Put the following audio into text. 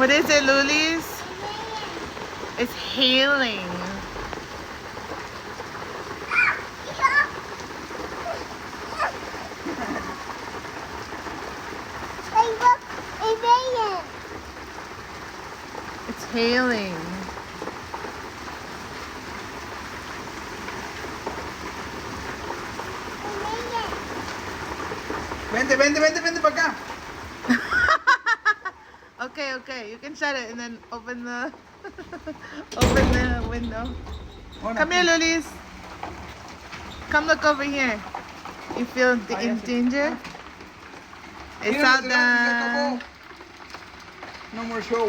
What is it, Lulis? It's hailing. It's hailing. Vente, vente, vente, vente para acá. Okay, okay. You can shut it and then open the open the window. Come here, Lulis. Come look over here. You feel in danger? It's Mira, all se acabó. done. No more show.